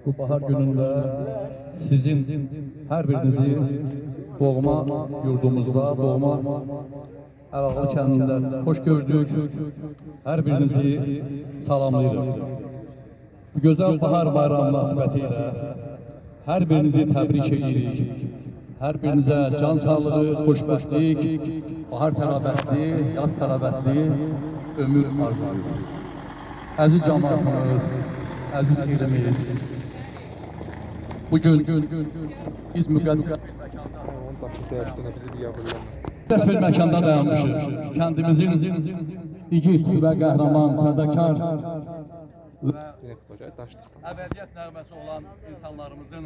bu bahar gününde sizin her birinizi doğma yurdumuzda, doğma Əlağalı kəndində hoş gördük. Hər birinizi salamlayırıq. Bu gözəl bahar bayramı münasibətilə hər birinizi təbrik edirik. Hər birinizə can sağlığı, xoşbəxtlik, bahar tələbətli, yaz tələbətli ömür arzulayırıq. Əziz cəmaatımız, əziz ilimiz, bugün biz müqəddəs bir məkanda dayanmışıq. Kəndimizin igid və qəhrəman, fədakar və əbədiyyət nəğməsi olan insanlarımızın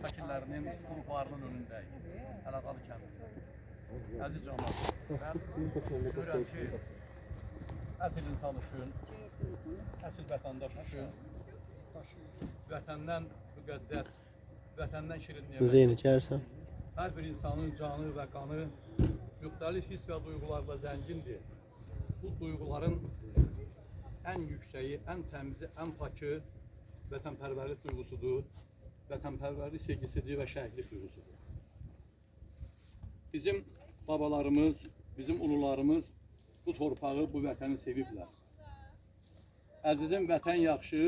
şəkillərinin, quruplarının önündəyik. Əlağalı kəndi. Əziz cəmaat, mən görürəm ki, əsil insan üçün, əsil vətəndaş üçün vətəndən müqəddəs, vətəndən şirin nemət. Hər bir insanın canı və qanı müxtəlif his və duyğularla zəngindir. Bu duyğuların ən yüksəyi, ən təmizi, ən pakı vətənpərvərlik duyğusudur, vətənpərvərlik sevgisidir və şəhidlik duyğusudur. Bizim babalarımız, bizim ulularımız bu torpağı, bu vətəni seviblər. Əzizim, vətən yaxşı,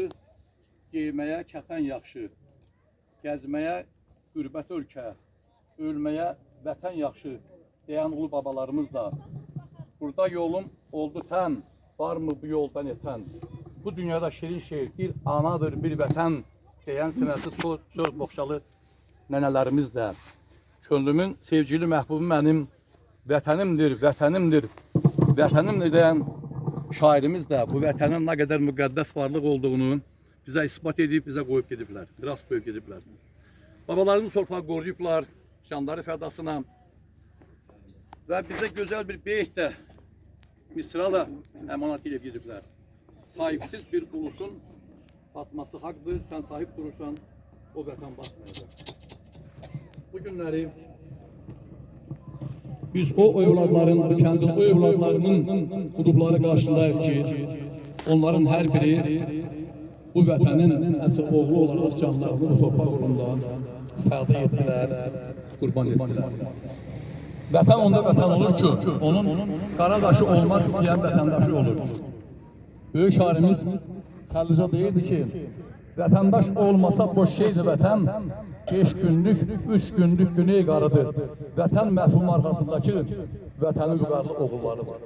geyməyə kəfən yaxşı, gəzməyə qürbət ölkə, ölməyə vətən yaxşı deyən ulu babalarımız da burada yolum oldu tən, varmı bu yoldan etən? Bu dünyada şirin şehir bir anadır, bir vətən deyən sinəsi söz boğçalı nənələrimiz də. Könlümün sevgili məhbubu mənim vətənimdir, vətənimdir, vətənimdir deyən şairimiz də bu vətənin nə qədər müqəddəs varlıq olduğunu bizə ispat edib, bizə qoyub gediblər, miras qoyub gediblər. Babalarımız torpağı qoruyublar, canları fədasına və bizə gözəl bir beyt də, misra da əmanat edib gediblər. Sahipsiz bir ulusun batması haqdır, sən sahib durursan, o vətən batmayacaq. Bu günləri biz o evladların, bu kəndin o evladlarının qudubları qarşılayıq ki, onların hər biri bu vətənin əsl oğlu olaraq canlarını bu torpaq uğrunda fəda etdilər, qurban etdilər. Vətən onda vətən olur ki, onun qaradaşı olmaq istəyən vətəndaşı olur. Böyük şairimiz Xəllicə deyirdi ki, vətəndaş olmasa boş şeydir vətən, 5 günlük, 3 günlük güney qarıdır. Vətən məhfum arxasındakı vətənin vüqarlı oğulları var.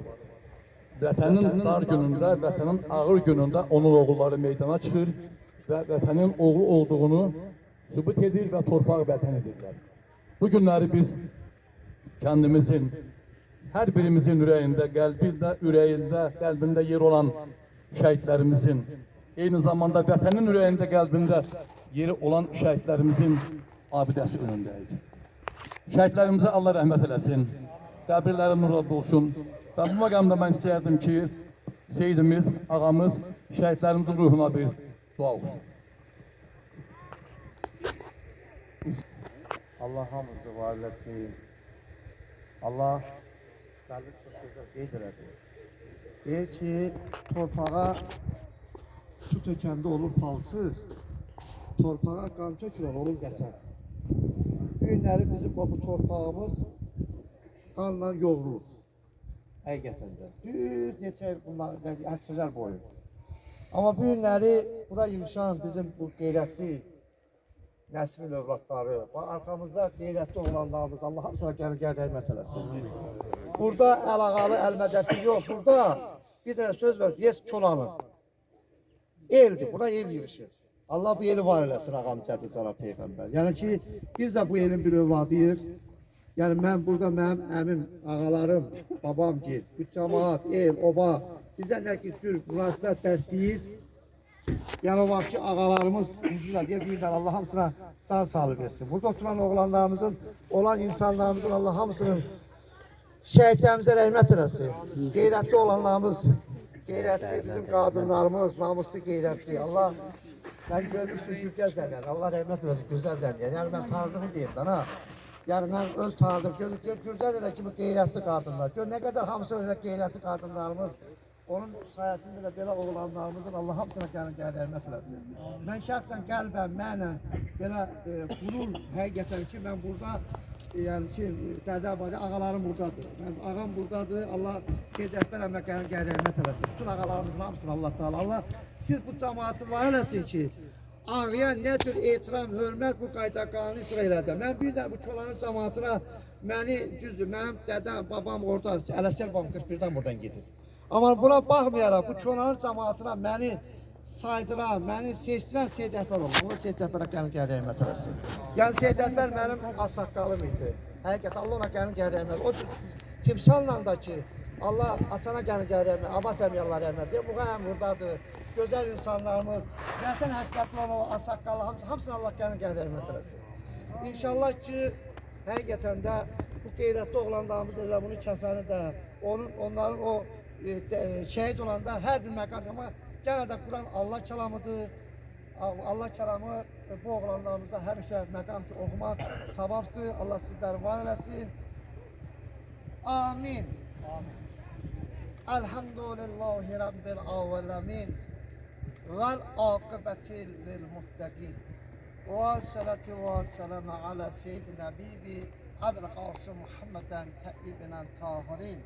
Vətənin dar günündə, vətənin ağır günündə onun oğulları meydana çıxır və vətənin oğlu olduğunu sübut edir və torpaq vətən edirlər. Bu günləri biz kəndimizin, hər birimizin ürəyində, qəlbində yer olan şəhidlərimizin, eyni zamanda vətənin ürəyində, qəlbində yeri olan şəhidlərimizin abidəsi önündəyik. Şəhidlərimizə Allah rəhmət eləsin, qəbirləri nurla dolsun. Və bu məqamda mən istəyərdim ki, Seyyidimiz, ağamız şəhidlərimizin ruhuna bir dua olsun. Allah hamımızı var eləsin. Allah gəlib çox gözəl qeyd elədi. Deyir ki, torpağa su tökəndə olur palçıq, torpağa qan tökülən olur vətən. Bu günləri bizim bu torpağımız qanla yoğrulur. Həqiqətən də. Düz neçə il bunlar, əsrlər boyu. Amma bu günləri bura yığışan bizim bu qeyrətli nəslin övladları, arxamızda qeyrətli oğlanlarımız, Allah hamısına gəlir rəhmət eləsin. Burada əlağalı, əlmədəti yox, burada bir dənə söz var, yes çolanır. Eldir, bura el yığışır. Allah bu eli var eləsin, ağam Cədid Cənab Peyğəmbər. Yəni ki, biz də bu elin bir övladıyıq. Yəni mən burada mənim əmim, ağalarım, babam gel, bu cəmaat, el, oba, bizdən nə ki cür münasibət bəsləyir. Yəni o vaxt ki, ağalarımız incirlər deyə birdən Allah hamısına can sağlığı versin. Burada oturan oğlanlarımızın, olan insanlarımızın Allah hamısının şəhidlərimizə rəhmət eləsin. Qeyrətli olanlarımız, qeyrətli bizim qadınlarımız, namuslu qeyrətli. Allah, mən görmüşdüm Gülgəz zənnən, Allah rəhmət eləsin Gülgəz zənnən. Yəni mən tanıdığımı deyim də, ha. Yəni mən öz tanıdım, Gülgəz elə kimi qeyrətli qadınlar. Gör nə qədər hamısı öyle qeyrətli qadınlarımız Onun sayəsində də belə oğlanlarımızın Allah hamısına gəlin rəhmət eləsin. Mən şəxsən qəlbən, mənən belə qurur həqiqətən ki, mən burada yəni ki, dədə-badə ağalarım buradadır. Mən ağam buradadır. Allah Seyid Əkbər əmə gəlin rəhmət eləsin. Bütün ağalarımızın hamısını Allah Teala. Allah siz bu cəmaatı var eləsin ki, ağaya nə tür ehtiram, hörmət bu qayda qanunu icra elədi. Mən bir də bu Kolanın cəmaatına məni düzdür, mənim dədəm, babam orada, Ələsgər babam 41-dən buradan gedir. Amma buna baxmayaraq bu Kolanın cəmaatına məni saydıran, məni seçdirən Seyid Əkbər oldu. Allah Seyid Əkbərə gəlin rəhmət eləsin. Yəni Seyid Əkbər mənim ağsaqqalım idi. Həqiqət Allah ona gəlin rəhmət. O timsalla da ki, Allah atana gəlin rəhmət, Abbas əmiyallah rəhmət. Bu həm buradadır. Gözəl insanlarımız, vətən həsrəti olan o ağsaqqallı hamısına Allah gəlin rəhmət eləsin. İnşallah ki, həqiqətən də bu qeyrətli oğlanlarımız elə bunun kəfəni də, onların o şəhid olanda hər bir məqam, amma gene de Kur'an Allah kelamıdır. Allah kelamı bu oğlanlarımızda həmişə məqam ki okumak savabdır. Allah sizləri var eləsin. Amin. Elhamdülillahi Rabbil alemin. Vel akibetil lil muttaqin. Ve salatu ve selamu ala seyyidina bibi Abdül Kasım Muhammeden teibinen tahirin.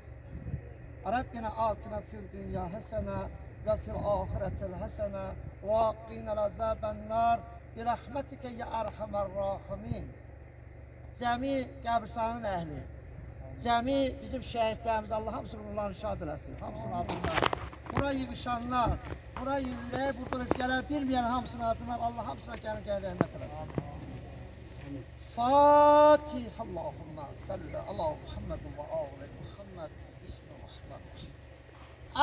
Rabbina atina fil dünya hasene ve fil ahiretil hasene ve qina azaben nar bi rahmetike ya erhamer rahimin. Cəmi qəbristanın əhli, cəmi bizim şəhidlərimiz Allah hamısını onların şad eləsin, hamısının adından. Bura yığışanlar, bura yürürlər, burada gələr bilməyən hamısının adından Allah hamısına gəlin rəhmət eləsin. Fatih Allahümme salli ala Muhammed ve ağli Muhammed Bismillahirrahmanirrahim.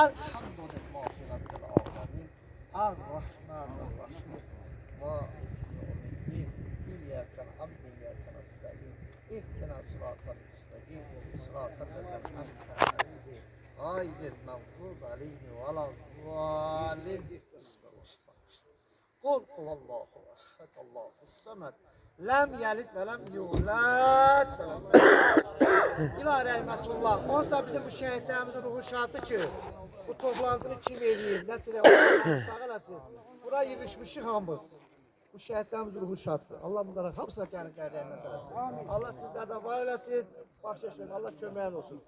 Elhamdülillahi Rabbil alemin. Ar-Rahmanir-Rahim. Mâlik İyyâke na'budu ve iyyâke nestaîn. İhdina sıratal müstakîm. Sıratal lezîne en'amte aleyhim. Gayril mağdûbi aleyhim ve lad-dâllin. Bismillahirrahmanirrahim. Kul huvallahu ehad. Allahus samed. Lem yelid ve lem yulad. İlah rəhmətullah. Onsa bizim bu şəhidlərimizin ruhu şaddır ki, bu toplantını kim eləyir, nə tür sağ eləsin. Bura yığışmışıq hamımız. Bu şəhidlərimizin ruhu şaddır. Allah bunlara hamısına gəlin rəhmət eləsin. Allah sizlərdən var eləsin. Başlayın. Allah köməyin olsun.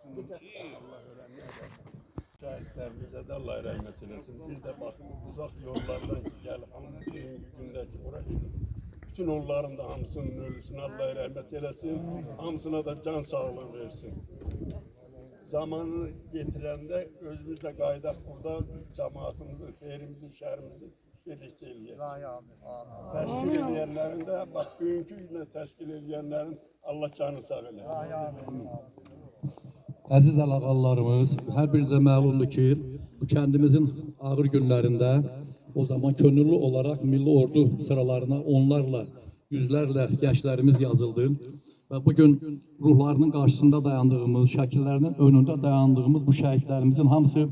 Şəhidlərimizə də Allah rəhmət eləsin. Bir də baxın, uzaq yollardan gəlib, hamısının gündəki ora gedin. Bütün onların da hamısının ölüsünə Allah rəhmət eləsin, hamısına da can sağlığı versin. Zamanı getirəndə özümüz də qaydaq burada cəmaatımızı, xeyrimizi, şərimizi birlikdə eləyək. Təşkil edənlərin də, bax, bugünkü günlə təşkil edənlərin Allah canı sağ eləsin. Əziz əlaqalarımız, hər birinizə məlumdur ki, bu kəndimizin ağır günlərində o zaman könüllü olarak milli ordu sıralarına onlarla, yüzlerle gençlerimiz yazıldı. Ve bugün ruhlarının karşısında dayandığımız, şəkillərinin önünde dayandığımız bu şəhidlərimizin hamısı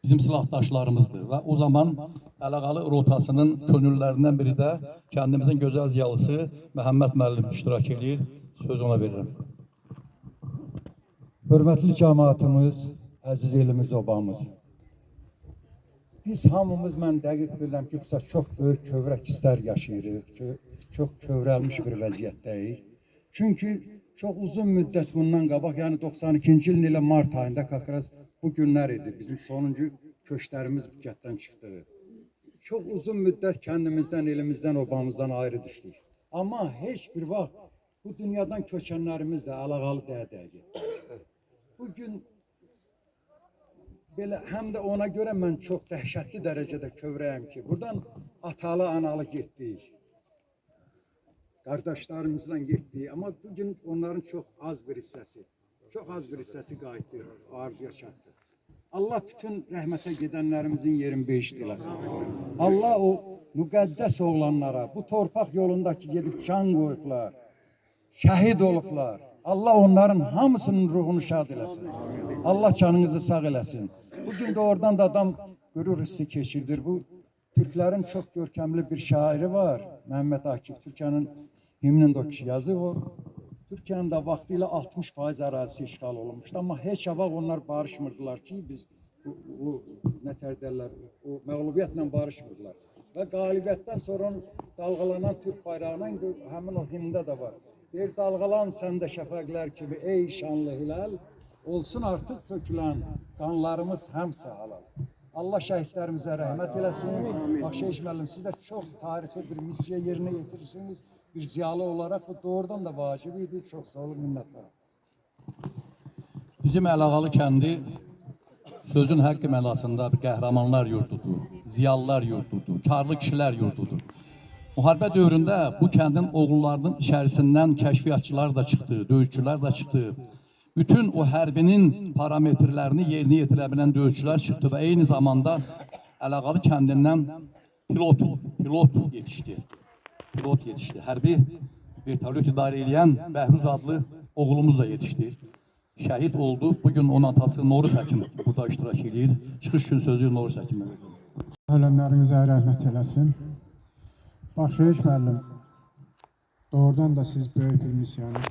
bizim silahdaşlarımızdır. Ve o zaman Əlaqalı rotasının könüllerinden biri de kendimizin güzel ziyalısı Məhəmməd müəllim iştirak edir. Söz ona veririm. Hörmətli cəmaatımız, əziz elimiz, obamız. Biz hamımız, mən dəqiq bilirəm ki, çox böyük kövrək hisslər yaşayırıq, çox kövrəlmiş bir vəziyyətdəyik. Çünki çox uzun müddət bundan qabaq, yəni 92-ci ilin ilə mart ayında Kakraz bu günlər idi, bizim sonuncu köşklərimiz bu kətdən çıxdığı. Çox uzun müddət kəndimizdən, elimizdən, obamızdan ayrı düşdük. Amma heç bir vaxt bu dünyadan köçənlərimiz də əlaqalı dəyə getdi. Bugün belə, həm də ona görə mən çox dəhşətli dərəcədə kövrəyəm ki, buradan atalı, analı getdik. Qardaşlarımızla getdik, amma bugün onların çox az bir hissəsi qayıtdı, arzuya çatdı. Allah bütün rəhmətə gedənlərimizin yerin behişt eləsin. Allah o müqəddəs oğlanlara, bu torpaq yolundakı gedib can qoyublar, şəhid olublar. Allah onların hamısının ruhunu şad eləsin. Allah canınızı sağ eləsin. Bugün de oradan da adam qürur hissi keçirdir. Bu Türklərin çox görkəmli bir şairi var, Məhəmməd Akif. Türkiyənin himnindəki yazı o. Türkiyənin də vaxtilə 60% ərazisi işğal olunmuşdu. Amma heç vaxt onlar barışmırdılar ki, biz bu nətər derlər, o məğlubiyyətlə barışmırlar. Və qalibiyyətdən sonra dalğalanan Türk bayrağına indi həmin o himndə də var. Deyir, dalğalan səndə şəfəqlər kimi ey şanlı hilal, olsun artıq tökülən qanlarımız həmsə halal. Allah şəhidlərimizə rəhmət eləsin. Baxşeyiş müəllim, siz də çox tarixi bir missiya yerinə yetirirsiniz. Bir ziyalı olarak bu doğrudan da vacib idi. Çok sağ olun, minnətdaram. Bizim Əlağalı kəndi sözün haqqı mənasında bir qəhrəmanlar yurdudur, ziyalılar yurdudur, karlı kişilər yurdudur. Müharibə dövründə bu kəndin oğullarının içərisindən kəşfiyyatçılar da çıxdı, döyüşçülər də çıxdı. Bütün o hərbinin parametrlərini yerinə yetirə bilən döyüşçülər çıxdı və eyni zamanda Əlağalı kəndindən pilot yetişdi. Pilot yetişdi. Hərbi vertolyot idarə edən Bəhruz adlı oğlumuz da yetişdi. Şəhid oldu. Bugün onun atası Noruz Həkim burada iştirak edir. Çıxış gün sözü Noruz Həkimə verir. Ölənlərinizə rəhmət eləsin. Baxşeyiş müəllim, doğrudan da siz böyük bir missiyanı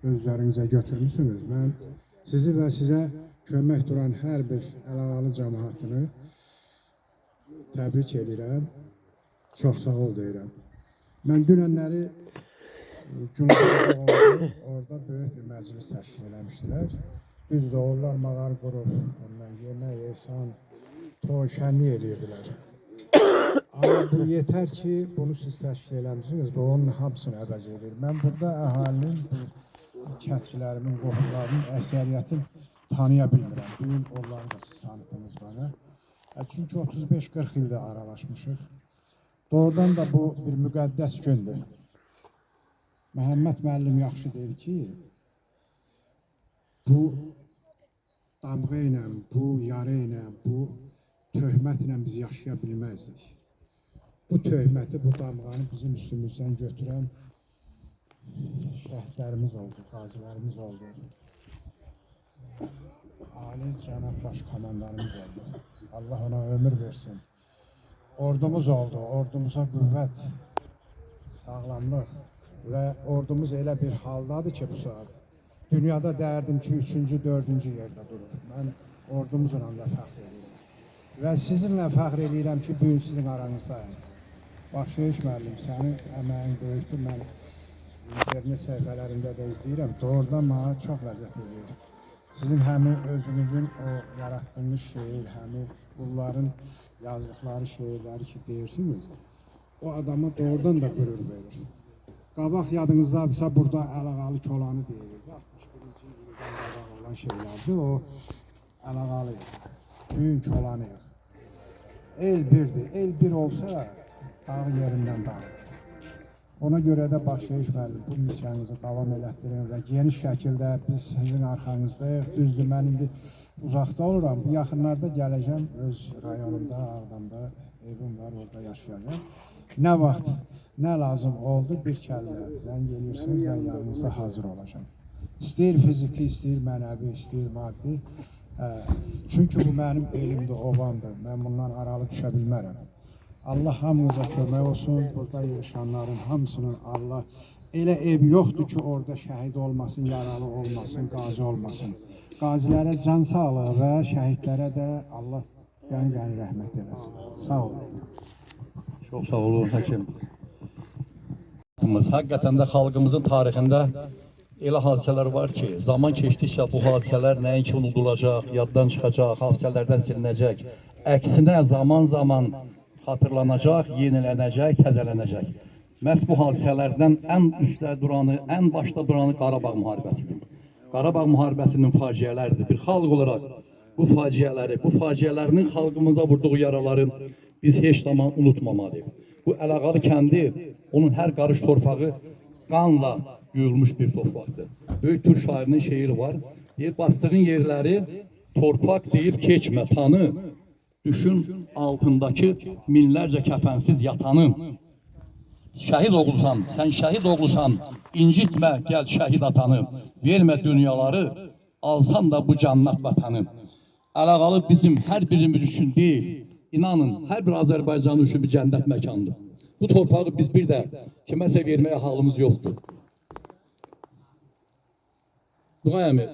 özlərinizə götürmüsünüz. Mən sizi və sizə kömək duran hər bir Əlağalı cəmaatını təbrik edirəm. Çox sağ ol deyirəm. Mən dünənləri Cumhuriyyə oldu, orada böyük bir məclis təşkil eləmişdilər. Düzdür, onlar mağar qurur, ondan yemək, esan, toy, şənlik edirdilər. Amma bu yetər ki, bunu siz təşkil eləmişsiniz və onun hamısını əvəz edir. Mən burada əhalinin, kəndçilərimin, qohumlarının əksəriyyətini tanıya bilmirəm. Bu gün onları da siz tanıdınız bana. Çünki 35-40 ildə aralaşmışıq. Doğrudan da bu bir müqəddəs gündür. Məhəmməd müəllim yaxşı dedi ki, bu damğa ilə, bu yara ilə, bu töhmətlə biz yaşaya bilməzdik. Bu töhməti, bu damğanı bizim üstümüzdən götürən şəhidlərimiz oldu, qazilərimiz oldu. Ali cənab baş komandanımız oldu. Allah ona ömür versin. Ordumuz oldu, ordumuza qüvvət, sağlamlıq və ordumuz elə bir haldadır ki, bu saat. Dünyada dərdim ki, 3-cü, 4-cü yerdə durur. Mən ordumuzla da fəxr edirəm. Və sizinlə fəxr edirəm ki, bu gün sizin aranızdayım. Baxşeyiş müəllim, sənin əməyin böyükdür. Mən internet səhifələrində də izləyirəm. Doğrudan mənə çox ləzzət edir. Sizin həmin özünüzün o yaratdığınız şeir, həmin bunların yazdıqları şeirləri ki deyirsiniz, o adama doğrudan da qürur verir. Qabaq yadınızdadırsa burada Əlağalı Kolanı deyilirdi. 61-ci ildən qabaq olan şeylərdir. O Əlağalı büyük Kolanıyıq. El birdir. El bir olsa dağ yerindən dağılır. Ona görə də Baxşeyiş müəllim bu missiyanızı davam elətdirin və geniş şəkildə biz sizin arxanızdayıq. Düzdür, mən indi uzaqda oluram. Bu yaxınlarda gələcəm, öz rayonumda, Ağdamda evim var, orada yaşayacağım. Nə vaxt, nə lazım oldu bir kəlmə zəng gelirsiniz, mən yanınızda hazır olacağım. İstəyir fiziki, istəyir mənəvi, istəyir maddi. Çünki bu mənim elimdir, ovamdır. Mən bundan aralı düşə bilmərəm. Allah hamınıza kömək olsun. Burada yaşayanların hamısının Allah elə ev yoxdur ki, orada şəhid olmasın, yaralı olmasın, qazi olmasın. Qazilərə can sağlığı və şəhidlərə də Allah qəni rəhmət eləsin. Sağ olun. Çox sağ olun həkim. Həqiqətən də xalqımızın tarixində elə hadisələr var ki, zaman keçdikcə bu hadisələr nəinki unudulacaq, yaddan çıxacaq, hadisələrdən silinəcək. Əksinə zaman xatırlanacaq, yenilənəcək, təzələnəcək. Məhz bu hadisələrdən ən üstdə duranı, ən başda duranı Qarabağ müharibəsidir. Qarabağ müharibəsinin faciələridir. Bir xalq olaraq bu faciələri, bu faciələrinin xalqımıza vurduğu yaraları biz heç zaman unutmamalıyıq. Bu Əlağalı kəndi, onun hər qarış torpağı qanla yuyulmuş bir torpaqdır. Böyük Türk şairinin şeiri var. Deyir, bastığın yerləri torpaq deyib keçmə, tanı. Düşün altındakı minlərcə kəfənsiz yatanı. Şəhid oğlusan, sən şəhid oğlusan, incitmə gəl şəhid atanı. Vermə dünyaları, alsan da bu cənnət vətəni. Əlağalı bizim hər birimiz üçün deyil, inanın, hər bir Azərbaycan üçün bir cənnət məkandır. Bu torpağı biz bir də kiməsə verməyə halımız yoxdur. Dua əmi,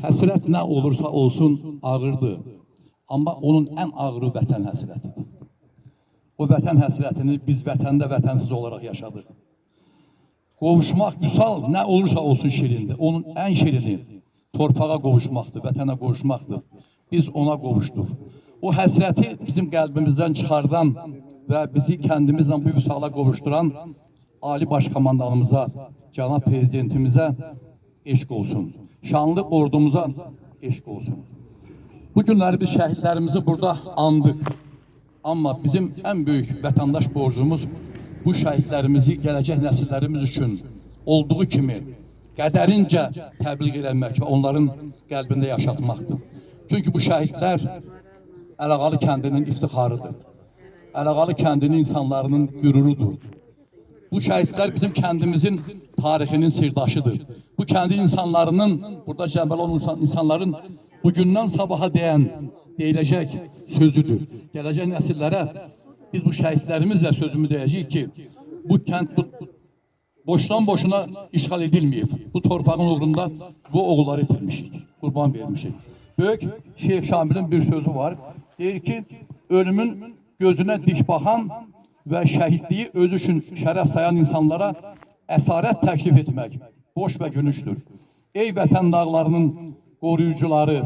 həsrət nə olursa olsun ağırdır. Amma onun ən ağırı vətən həsrətidir. O vətən həsrətini biz vətəndə vətənsiz olaraq yaşadıq. Qovuşmaq vüsal nə olursa olsun şirindir. Onun ən şirini torpağa qovuşmaqdır, vətənə qovuşmaqdır. Biz ona qovuşduq. O həsrəti bizim qəlbimizdən çıxardan və bizi kəndimizlə bu vüsala qovuşduran Ali Başkomandanımıza, Cənab Prezidentimizə eşq olsun. Şanlı ordumuza eşq olsun. Bu günləri biz şəhidlərimizi burada andıq. Amma bizim ən böyük vətəndaş borcumuz bu şəhidlərimizi gələcək nəsillərimiz üçün olduğu kimi qədərincə təbliğ eləmək və onların qəlbində yaşatmaqdır. Çünki bu şəhidlər Ələqalı kəndinin iftixarıdır. Ələqalı kəndinin insanlarının qürurudur. Bu şəhidlər bizim kəndimizin tarixinin sirdaşıdır. Bu kəndin insanlarının, burada cəmbəli olan insanların bugündən sabaha deyiləcək sözüdür. Gələcək nəsillərə biz bu şəhidlərimizlə sözümü deyəcəyik ki, bu kənd boşdan boşuna işğal edilməyib. Bu torpağın uğrunda bu oğulları itirmişik, qurban vermişik. Böyük Şeyx Şamilin bir sözü var. Deyir ki, ölümün gözünə dik baxan və şəhidliyi özü üçün şərəf sayan insanlara əsarət təklif etmək boş və gülüşdür. Ey vətən dağlarının qoruyucuları,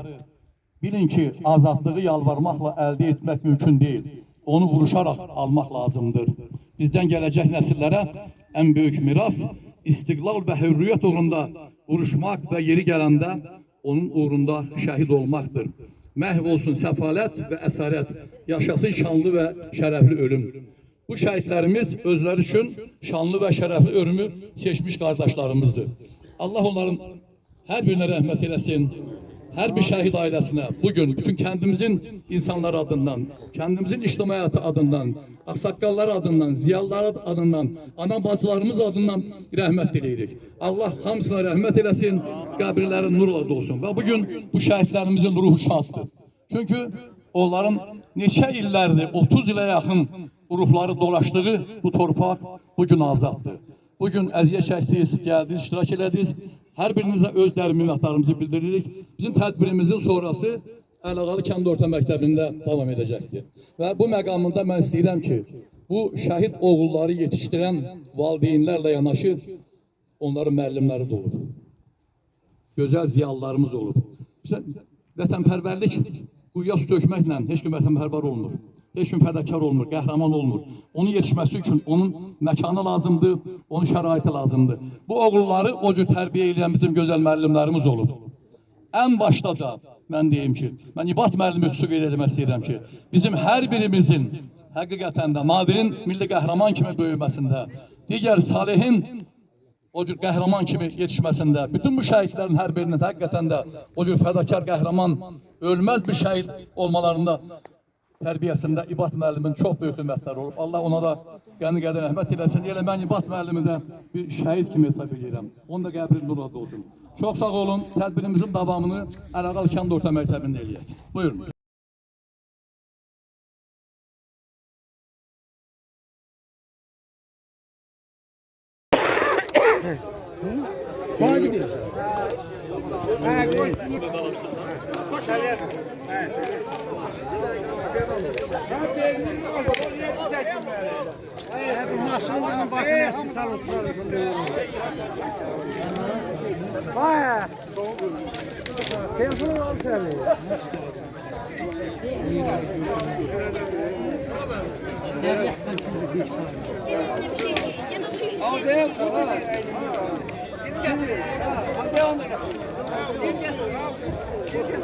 bilin ki, azadlığı yalvarmaqla əldə etmək mümkün deyil. Onu vuruşaraq almaq lazımdır. Bizdən gələcək nəsillərə ən böyük miras istiqlal və hürriyyət uğrunda vuruşmaq və yeri gələndə onun uğrunda şəhid olmaqdır. Məhv olsun səfalət və əsarət, yaşasın şanlı və şərəfli ölüm. Bu şəhidlərimiz özləri üçün şanlı və şərəfli ölümü seçmiş qardaşlarımızdır. Allah onların hər birinə rəhmət eləsin. Hər bir şəhid ailəsinə bugün bütün kəndimizin insanları adından, kəndimizin ictimai həyatı adından, ağsaqqalları adından, ziyalıları adından, ana bacılarımız adından rəhmət diləyirik. Allah hamısına rəhmət eləsin, qəbirləri nurla dolsun. Və bugün bu şəhidlərimizin ruhu şaddır. Çünki onların neçə illərdir, 30 ilə yaxın ruhları dolaşdığı bu torpaq bugün azaddır. Bugün əziyyət çəkdiniz, gəldiniz, iştirak elədiniz. Hər birinizə öz dərin minnətlarımızı bildiririk. Bizim tədbirimizin sonrası Ələqalı Kənd Orta Məktəbində davam edəcəkdir. Və bu məqamında mən istəyirəm ki, bu şəhid oğulları yetişdirən valideynlərlə yanaşı onların müəllimləri də olur. Gözəl ziyalılarımız olur. Vətənpərvərlik quyuya su tökməklə heç kim vətənpərvər olmur. Heç kim fədakar olmur, qəhrəman olmur. Onun yetişməsi üçün onun məkanı lazımdır, onun şəraiti lazımdır. Bu oğulları o cür tərbiyə edən bizim gözəl müəllimlərimiz olub. Ən başda da mən deyim ki, mən İbat müəllimi xüsusi qeyd etmək istəyirəm ki, bizim hər birimizin həqiqətən də Nadirin milli qəhrəman kimi böyüməsində, digər Salihin o cür qəhrəman kimi yetişməsində, bütün bu şəhidlərin hər birinin həqiqətən də o cür fədakar qəhrəman, ölməz bir şəhid olmalarında tərbiyəsində İbat müəllimin çox böyük xidmətləri olub. Allah ona da qəni qədər rəhmət eləsin. Elə mən İbat müəllimi də bir şəhid kimi hesab edirəm. Onun da qəbri nurla olsun. Çox sağ olun. Tədbirimizin davamını Ələqalı Kənd Orta Məktəbində eləyək. Buyurun. Maşallah bakın eski salıntıları. Baya. Telefonu al seni.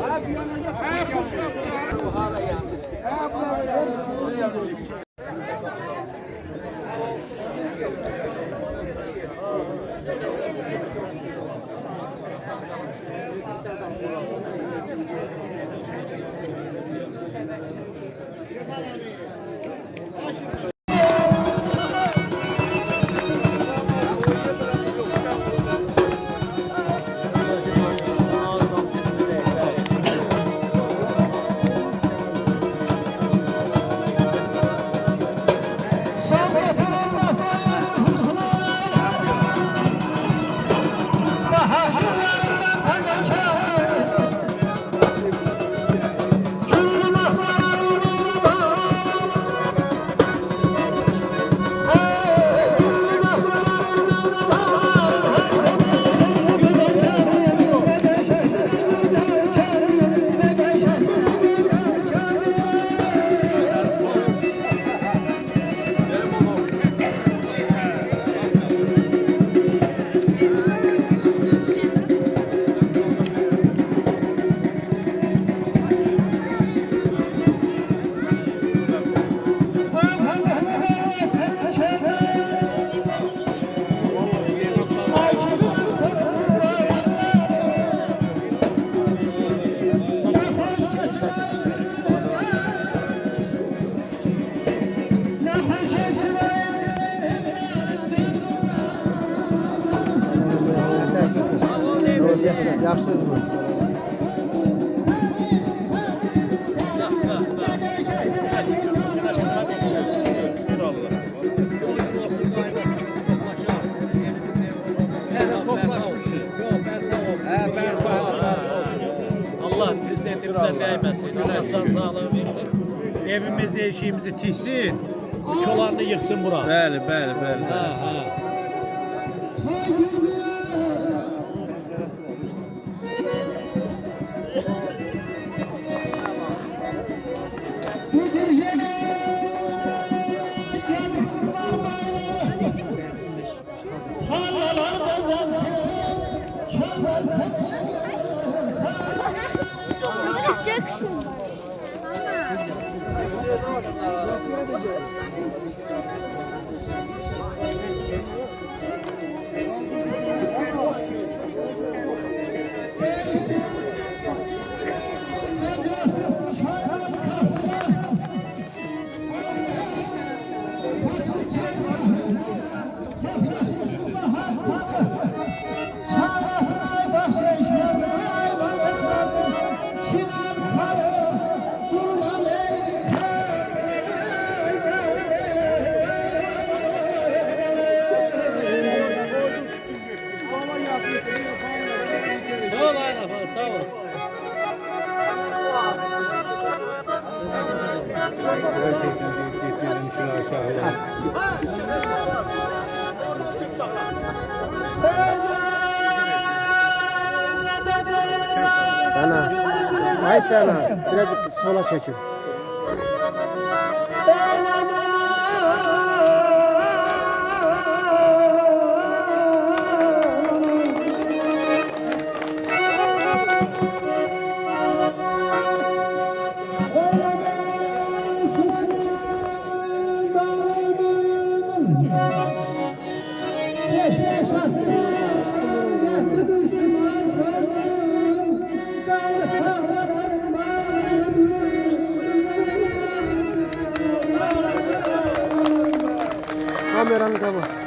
Bahar günlerinden taze kağıt Yaxşısınız. Allah izzetimize değmesin. Allah can sağlığı versin. Evimizi, eşiğimizi tihsin. Bu çolanını yıksın bura. Bəli, bəli, bəli. Ha, ha. Jackson. Sağ ol Ayhan efendim, sağ ol. Sana. Ay sana. Birazcık sola çekin. Kameranı kapat.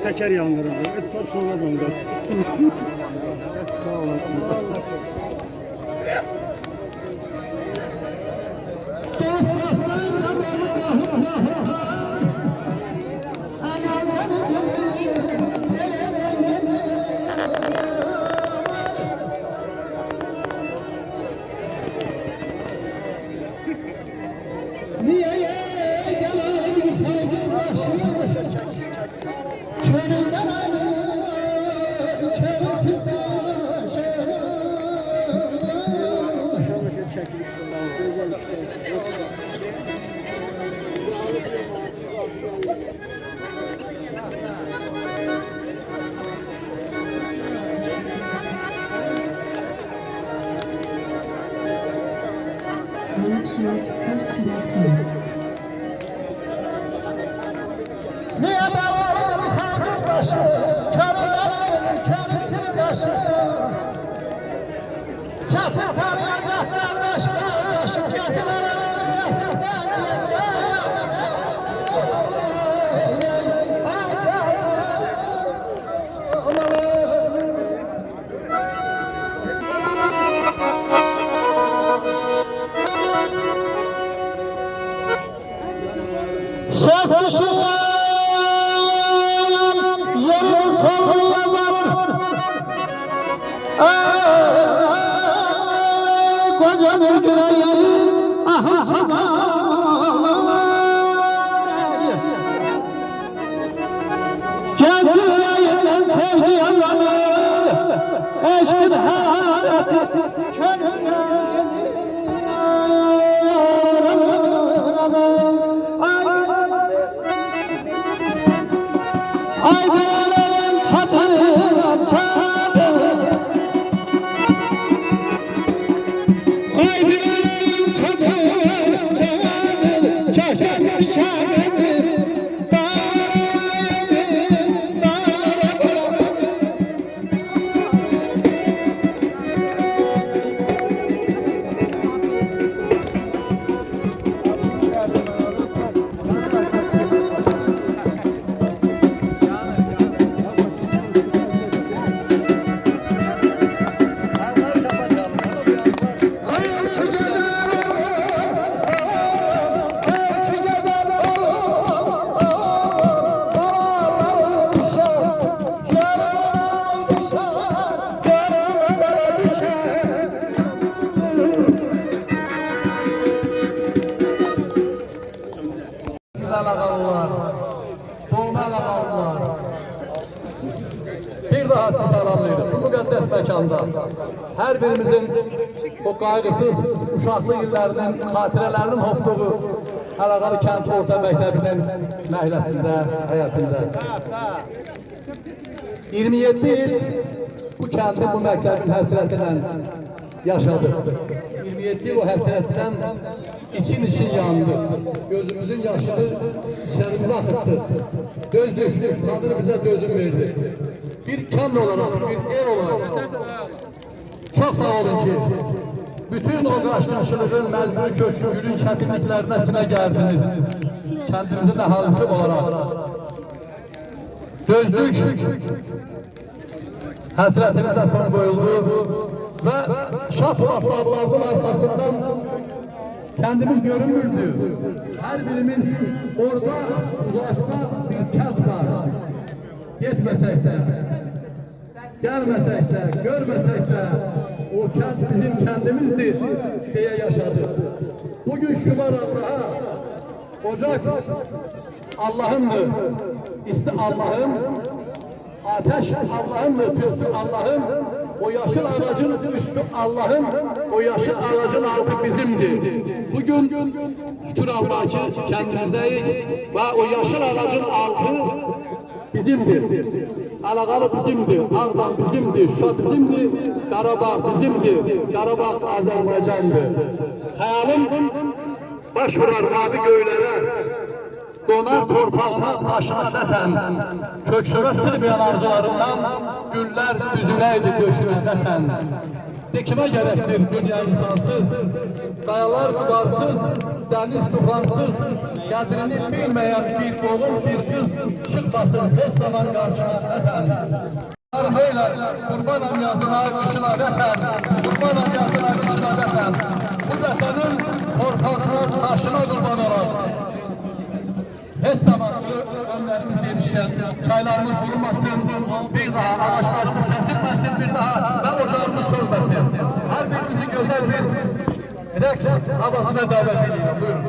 teker yandırıldı. Taş ona döndü. Sağ olasın. Connection disconnected. Niye bağlı halkın başı, körülerin körüsünü taşı. Çatır tanıyacaklar taş kardeş, kesilerin kesilen yerini sorgulayalım. Koca bir güleyin ahı sazalım. Kendi yüreğinden sevgi yanalım. Eşkin harareti könülden ay bilelim çadır çadır. Ay bilelim çadır çadır. Çeşen şahidi dağlarım dağlarım. Bir daha sizi selamlıyorum. Bu müqəddəs məkanda hər birimizin o qaygısız uşaqlıq illərinin xatirələrinin hopduğu Əlaqalı kənd orta məktəbinin məhləsində, həyətində. 27 il bu kəndin, bu məktəbin həsrətinlə yaşadık. 27 yıl o həsrətdən için yandı. Gözümüzün yaşını içerimizə akıttık. Dözdük, Tanrı bize dözüm verdi. Bir kənd olarak, bir ev olarak çok sağ olun ki bütün o qaşqaşılığın, məcburi köşkülün çətinliklərinə sinə gəldiniz. Kəndimizin əhalisi olarak dözdük. Həsrətimizə son qoyuldu ve Şaplat dağlarının arkasından kendimiz görünmürdü. Her birimiz orada uzakta bir kent var. Yetmesek de, gelmesek de, görmesek de o kent bizim kendimizdi diye yaşadık. Bugün şular Allah'a, ocak Allah'ındır, isti Allah'ın, ateş Allah'ındır, tüstü Allah'ın, o yaşıl ağacın üstü Allah'ın, o yaşıl ağacın altı bizimdir. Bugün şükür Allah'a ki kendimizdeyiz ve o yaşıl ağacın altı bizimdir. Əlaqalı bizimdir, Ağdam bizimdir, Şuşa bizimdir, Qarabağ bizimdir, Qarabağ Azərbaycandır. Xəyalim baş vurar mavi göylere, donar torpağına taşına nətən, köksürə sırmayan arzularından güller düzüləydi döşümüz nətən. Dikime gerektir dünya insansız, kayalar dudarsız, deniz tufansız, kadrini bilmeyen bir oğul bir kız çıkmasın hiç zaman karşına eten. Beyler, kurbanım yazına, kışına vatan, kurbanım yazına, kışına vatan. Bu vatanın korkaklığı taşına kurban olan. Hiç zaman önlerimiz gelişen, çaylarımız vurulmasın, bir daha ağaçlarımız kesilmesin, bir daha ve ocağımız sönmesin. Her birimizi güzel bir reks havasına davet ediyorum. Buyurun.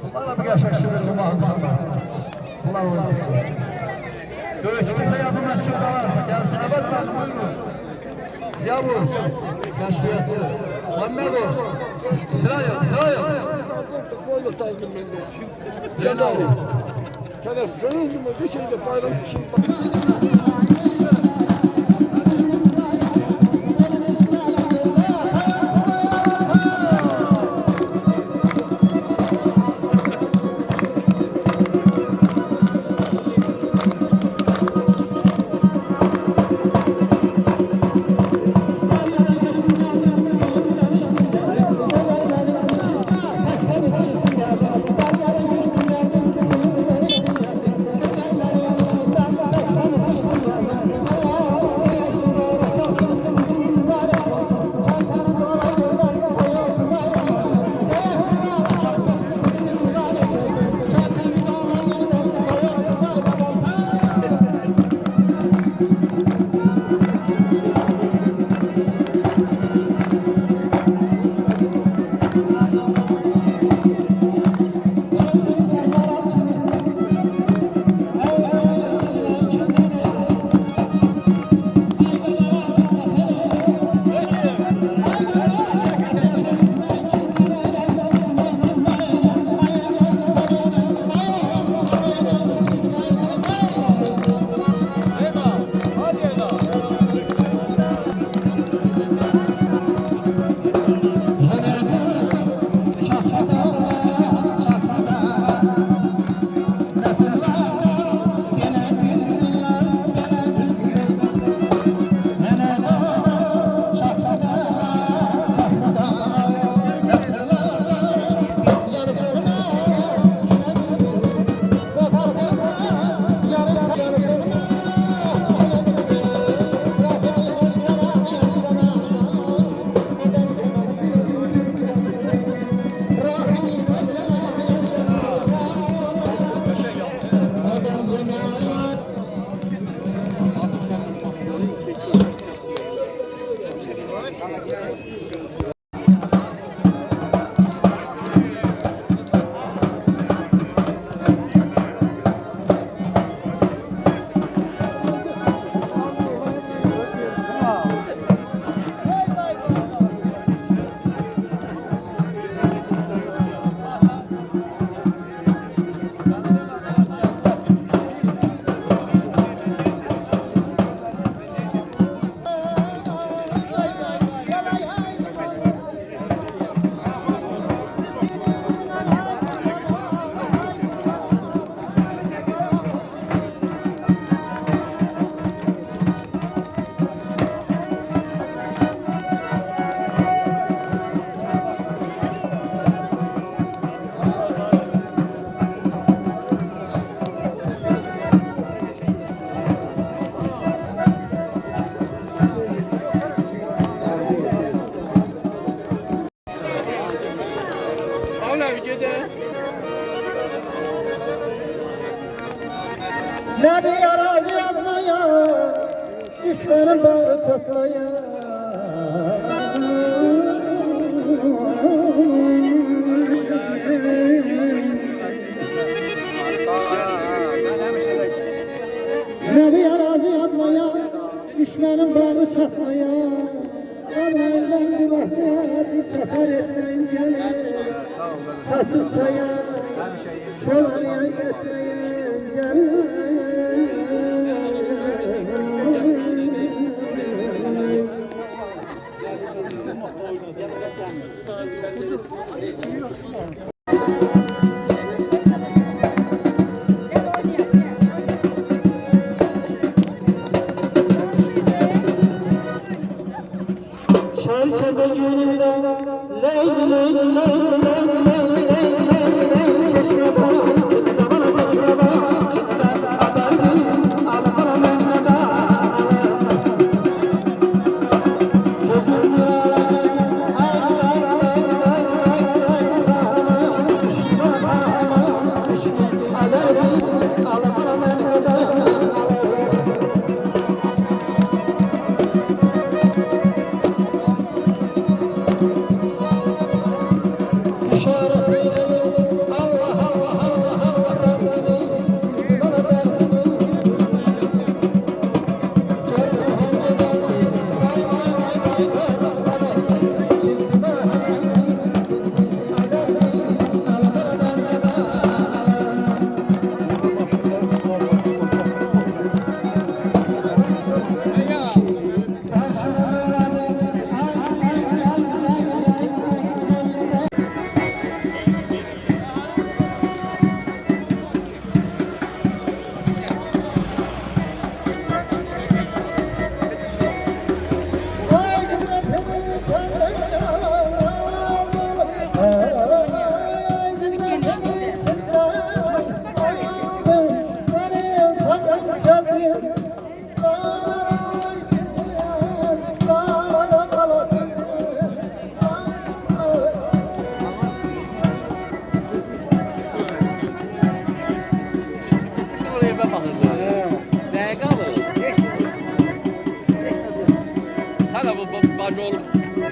Bunlarla bir yaşayışır bir mahkumlar. Bunlar oynasın. Göğüç kimse yardımlaşıp kalarsa gelsin. Abaz ben buyurun. Yavuz, Keşfiyatçı, Muhammed olsun. İsrail. Diğerini alayım. Televizyonun bir şeyde bayram bir şey. Ne bir arazi atmaya, düşmanın bağı saklaya. Ne bir arazi atmaya, düşmanın bağı saklaya. Almayla kulaklar bir sefer etmeyin gelir. Saçıp saya, çolaya gitmeyin gelir. Çarşamba gününde leyli leyli leyli leyli leyli leyli leyli leyli çeşme bağ gitti bana çeşme bağ gitti adardı almana mehmeda gözüm duralar haydi haydi haydi haydi haydi haydi düşme bağıma düştü adardı almana mehmeda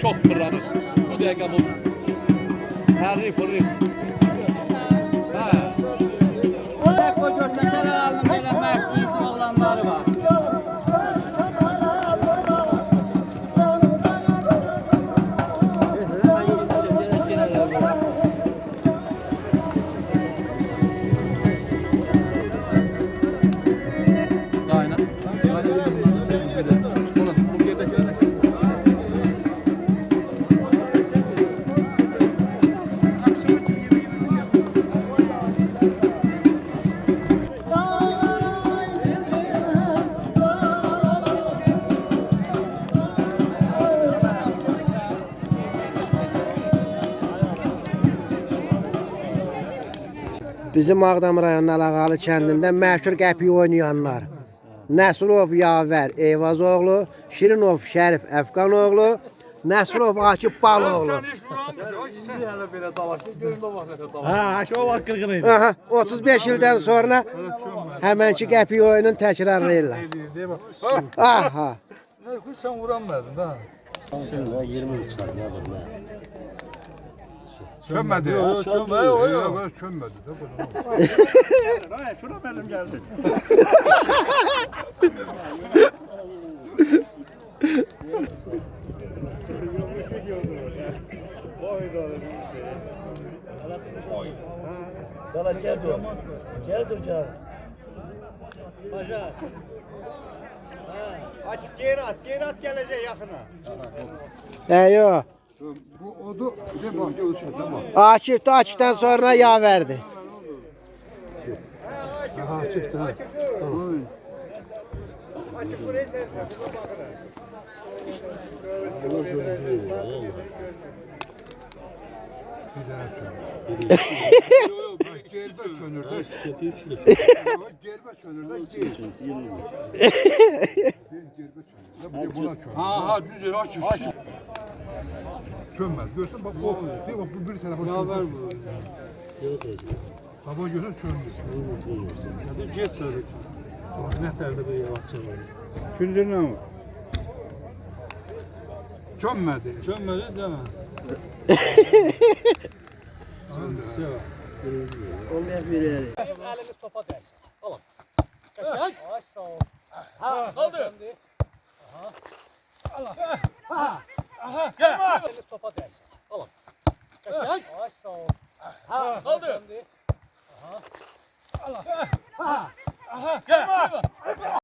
Çok fırlanır. Bu dakika bu. Harri fırri. Ha. O görsen alnı böyle mert yiğit oğlanları var. Bizim Ağdam rayonunun Alağalı kəndində məşhur qəpiyi oynayanlar. Nəsrov Yavər Eyvazoğlu, Şirinov Şərif Əfqanoğlu, Nəsrov Akif Baloğlu. Ha, şu vaxt qırğın idi. Aha, 35 ildən sonra həmənki qəpik oyununu təkrarlayırlar. Aha. Sen vuranmadın da. Çönmedi. Yok, çönmedi, o yok. Yok, çönmedi. Şuna benim geldi. Dala gel dur. Gel dur gel. Geri at gelecek yakına. Yox. Bu odu bir de bahçe ölçüyor tamam. Akif'dən sonra yağ verdi. Aha çıktı ha. Tamam. Bir daha çönür. Gerbe çönür de. Gerbe çönür de. Gerbe çönür de. Buna çönür. Ha düz yere aç. Çönmez. Görsen bak o. Değil mi? Bu bir tarafa çönür. Ne var bu? Sabah görsen çöndü. Hadi get tabii. Ne terde bir yavaş çalıyor. Kündür ne var? Çönmedi. Çönmedi değil mi? Elimiz topa değsin. Alın. Kaçak. Ha, kaldı. Aha. Allah. Aha. Gel. Elimiz topa değsin. Alın. Kaçak. Ha, kaldı. Aha. Allah. Aha. Gel.